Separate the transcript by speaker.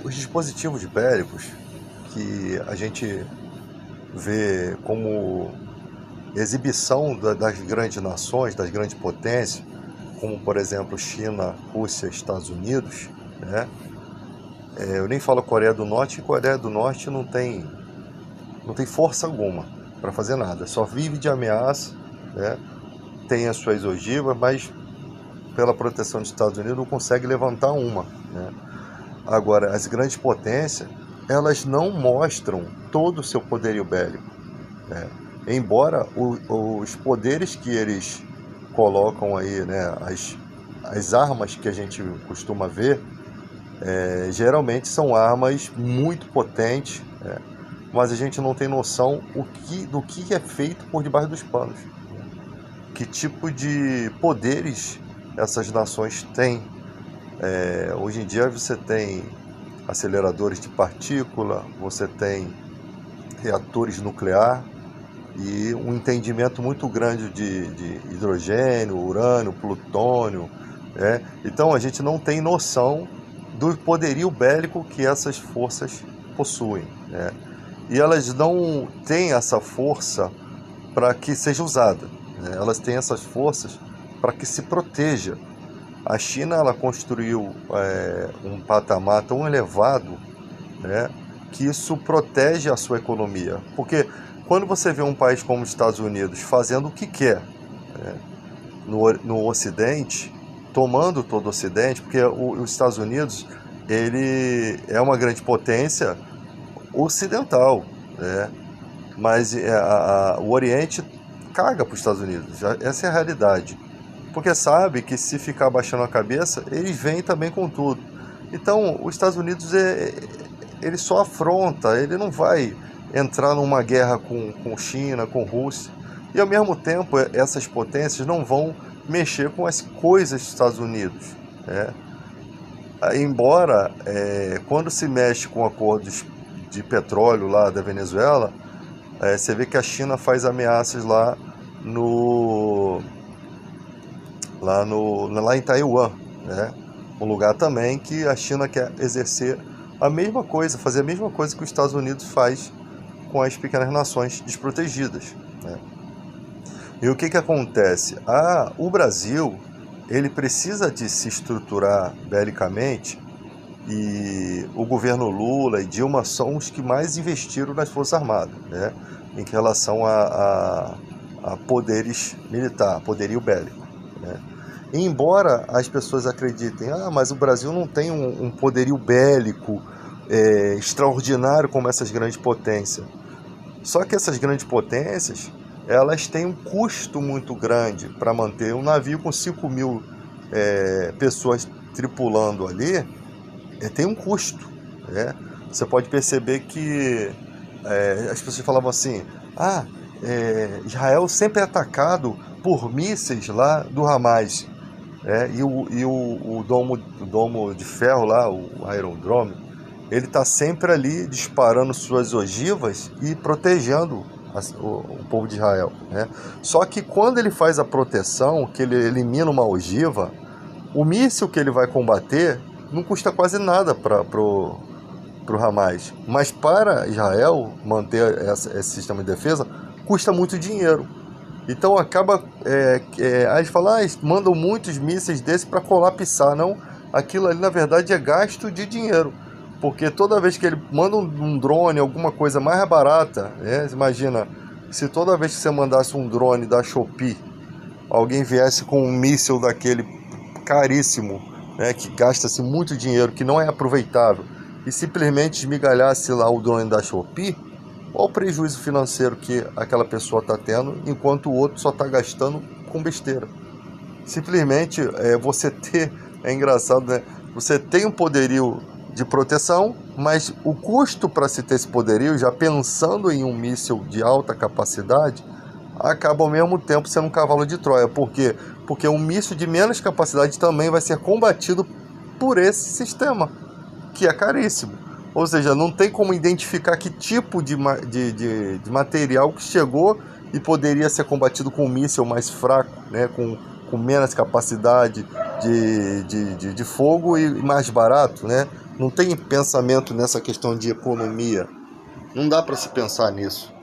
Speaker 1: Os dispositivos bélicos que a gente vê como exibição das grandes nações, das grandes potências, como por exemplo China, Rússia, Estados Unidos, né? Eu nem falo Coreia do Norte, e Coreia do Norte não tem força alguma para fazer nada, só vive de ameaça, né? Tem as suas ogivas, mas pela proteção dos Estados Unidos não consegue levantar uma, né? Agora, as grandes potências, elas não mostram todo o seu poderio bélico, né? Embora os poderes que eles colocam aí, né, as armas que a gente costuma ver, geralmente são armas muito potentes, né? Mas a gente não tem noção do que é feito por debaixo dos panos, né? Que tipo de poderes essas nações têm. Hoje em dia você tem aceleradores de partícula, você tem reatores nucleares e um entendimento muito grande de hidrogênio, urânio, plutônio, né? Então a gente não tem noção do poderio bélico que essas forças possuem, né? E elas não têm essa força para que seja usada, né? Elas têm essas forças para que se proteja. A China, ela construiu um patamar tão elevado, né, que isso protege a sua economia. Porque quando você vê um país como os Estados Unidos fazendo o que quer, né, no Ocidente, tomando todo o Ocidente, porque os Estados Unidos, ele é uma grande potência ocidental, né, mas o Oriente caga para os Estados Unidos. Essa é a realidade. Porque sabe que se ficar baixando a cabeça, eles vêm também com tudo. Então, os Estados Unidos, ele só afronta, ele não vai entrar numa guerra com China, com Rússia. E, ao mesmo tempo, essas potências não vão mexer com as coisas dos Estados Unidos, né? Embora, quando se mexe com acordos de petróleo lá da Venezuela, você vê que a China faz ameaças lá em Taiwan, né? Um lugar também que a China quer exercer a mesma coisa, fazer a mesma coisa que os Estados Unidos faz com as pequenas nações desprotegidas, né? E o que acontece? O Brasil, ele precisa de se estruturar belicamente, e o governo Lula e Dilma são os que mais investiram nas Forças Armadas, né? Em relação a poderes militares, poderio bélico, né? E embora as pessoas acreditem, mas o Brasil não tem um poderio bélico extraordinário como essas grandes potências. Só que essas grandes potências, elas têm um custo muito grande para manter um navio com 5.000 pessoas tripulando ali. Tem um custo, né? Você pode perceber que as pessoas falavam assim, Israel sempre é atacado por mísseis lá do Hamas, e o domo de ferro lá, o Iron Dome, ele está sempre ali disparando suas ogivas e protegendo o povo de Israel, né? Só que quando ele faz a proteção, que ele elimina uma ogiva, o míssil que ele vai combater não custa quase nada para o Hamas, mas para Israel manter esse sistema de defesa custa muito dinheiro. Então acaba, aí eles falam, mandam muitos mísseis desses para colapsar. Não, aquilo ali na verdade é gasto de dinheiro, porque toda vez que ele manda um drone, alguma coisa mais barata, né? Imagina, se toda vez que você mandasse um drone da Shopee, alguém viesse com um míssil daquele caríssimo, né, que gasta-se muito dinheiro, que não é aproveitável, e simplesmente esmigalhasse lá o drone da Shopee, olha o prejuízo financeiro que aquela pessoa está tendo, enquanto o outro só está gastando com besteira. Simplesmente é engraçado, né? Você tem um poderio de proteção, mas o custo para se ter esse poderio, já pensando em um míssil de alta capacidade, acaba ao mesmo tempo sendo um cavalo de Troia. Por quê? Porque um míssil de menos capacidade também vai ser combatido por esse sistema, que é caríssimo. Ou seja, não tem como identificar que tipo de material que chegou e poderia ser combatido com um míssil mais fraco, né? com com menos capacidade de fogo e mais barato, né? Não tem pensamento nessa questão de economia. Não dá para se pensar nisso.